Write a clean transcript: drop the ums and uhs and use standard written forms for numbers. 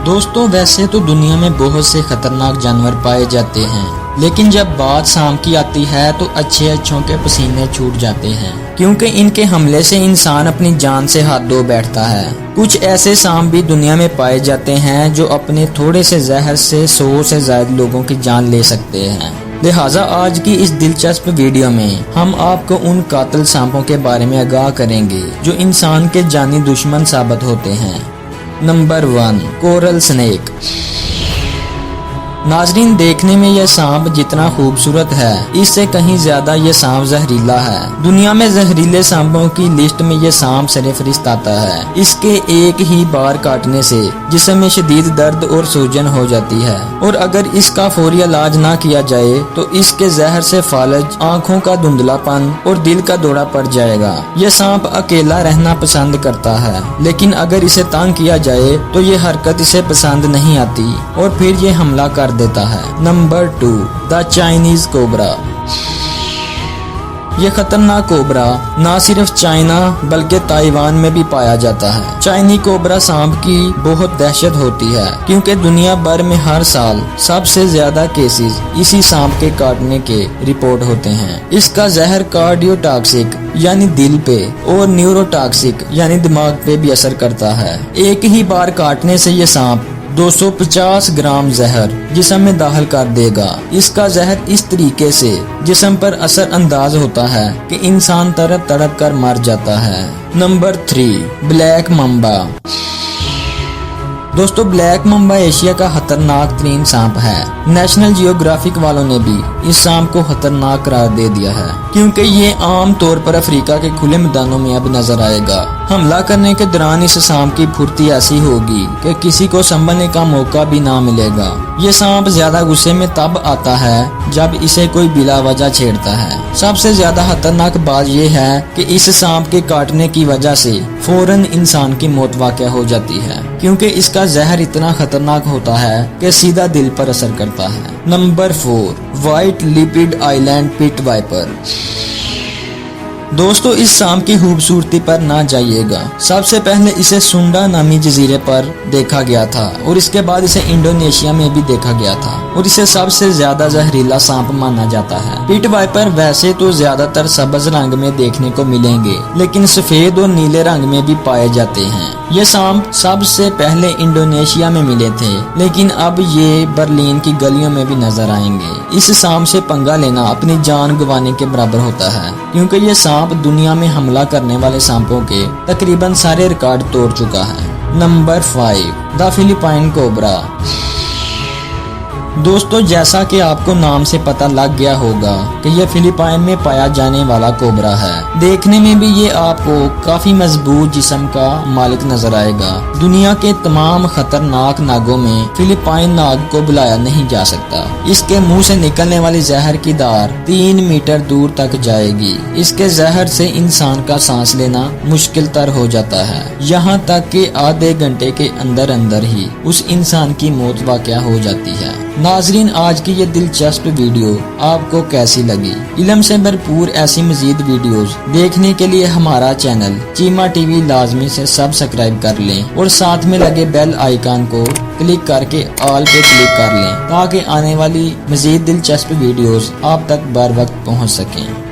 दोस्तों वैसे तो दुनिया में बहुत से खतरनाक जानवर पाए जाते हैं, लेकिन जब बात सांप की आती है तो अच्छों के पसीने छूट जाते हैं, क्योंकि इनके हमले से इंसान अपनी जान से हाथ धो बैठता है। कुछ ऐसे सांप भी दुनिया में पाए जाते हैं जो अपने थोड़े से जहर से 100 से ज्यादा लोगों की जान ले सकते हैं। लिहाजा आज की इस दिलचस्प वीडियो में हम आपको उन कातिल सांपों के बारे में आगाह करेंगे जो इंसान के जानी दुश्मन साबित होते हैं। Number 1, coral snake. नाजरीन, देखने में यह सांप जितना खूबसूरत है, इससे कहीं ज्यादा यह सांप जहरीला है। दुनिया में जहरीले सांपों की लिस्ट में यह सांप सरफहरिस्त आता है। इसके एक ही बार काटने से जिस्म में शदीद दर्द और सूजन हो जाती है, और अगर इसका फौरी इलाज ना किया जाए तो इसके जहर से फालज, आँखों का धुंधलापन और दिल का दौरा पड़ जाएगा। यह सांप अकेला रहना पसंद करता है, लेकिन अगर इसे तंग किया जाए तो ये हरकत इसे पसंद नहीं आती और फिर ये हमला कर देता है। Number 2, the Chinese cobra. ये खतरनाक कोबरा न सिर्फ चाइना बल्कि ताइवान में भी पाया जाता है। चाइनी कोबरा सांप की बहुत दहशत होती है, क्योंकि दुनिया भर में हर साल सबसे ज्यादा केसेस इसी सांप के काटने के रिपोर्ट होते हैं। इसका जहर कार्डियोटॉक्सिक यानी दिल पे और न्यूरोटॉक्सिक यानी दिमाग पे भी असर करता है। एक ही बार काटने से ये सांप 250 ग्राम जहर जिस्म में दाखिल कर देगा। इसका जहर इस तरीके से जिस्म पर असर अंदाज होता है कि इंसान तड़प तड़प कर मर जाता है। Number 3, black Mamba. दोस्तों ब्लैक मम्बा एशिया का खतरनाक तरीन सांप है। नेशनल जियोग्राफिक वालों ने भी इस सांप को खतरनाक करार दे दिया है, क्योंकि ये आम तौर पर अफ्रीका के खुले मैदानों में अब नजर आएगा। हमला करने के दौरान इस सांप की फुर्ती ऐसी होगी कि किसी को संभलने का मौका भी ना मिलेगा। ये सांप ज्यादा गुस्से में तब आता है जब इसे कोई बिला वजह छेड़ता है। सबसे ज्यादा खतरनाक बात यह है कि इस सांप के काटने की वजह से फौरन इंसान की मौत वाक़या हो जाती है, क्योंकि इसका जहर इतना खतरनाक होता है कि सीधा दिल पर असर करता है। Number 4, white lipped island pit viper. दोस्तों इस सांप की खूबसूरती पर ना जाइएगा। सबसे पहले इसे सुंडा नामी जजीरे पर देखा गया था और इसके बाद इसे इंडोनेशिया में भी देखा गया था, और इसे सबसे ज्यादा जहरीला सांप माना जाता है। पिट वाइपर वैसे तो ज्यादातर सब्ज रंग में देखने को मिलेंगे, लेकिन सफेद और नीले रंग में भी पाए जाते हैं। ये सांप सबसे पहले इंडोनेशिया में मिले थे, लेकिन अब ये बर्लिन की गलियों में भी नजर आएंगे। इस सांप से पंगा लेना अपनी जान गंवाने के बराबर होता है, क्योंकि ये सांप दुनिया में हमला करने वाले सांपों के तकरीबन सारे रिकॉर्ड तोड़ चुका है। Number 5, the Philippine cobra. दोस्तों जैसा कि आपको नाम से पता लग गया होगा कि यह फिलिपाइन में पाया जाने वाला कोबरा है। देखने में भी ये आपको काफी मजबूत जिस्म का मालिक नजर आएगा। दुनिया के तमाम खतरनाक नागों में फिलिपाइन नाग को बुलाया नहीं जा सकता। इसके मुंह से निकलने वाली जहर की धार 3 मीटर दूर तक जाएगी। इसके जहर से इंसान का सांस लेना मुश्किल तर हो जाता है, यहाँ तक कि आधे घंटे के अंदर अंदर ही उस इंसान की मौत वाक़या हो जाती है। नाजरीन आज की ये दिलचस्प वीडियो आपको कैसी लगी? इल्म से भरपूर ऐसी मजीद वीडियोस देखने के लिए हमारा चैनल चीमा टीवी लाजमी से सब्सक्राइब कर लें और साथ में लगे बेल आइकन को क्लिक करके ऑल पे क्लिक कर लें, ताकि आने वाली मजीद दिलचस्प वीडियोस आप तक बर वक्त पहुँच सकें।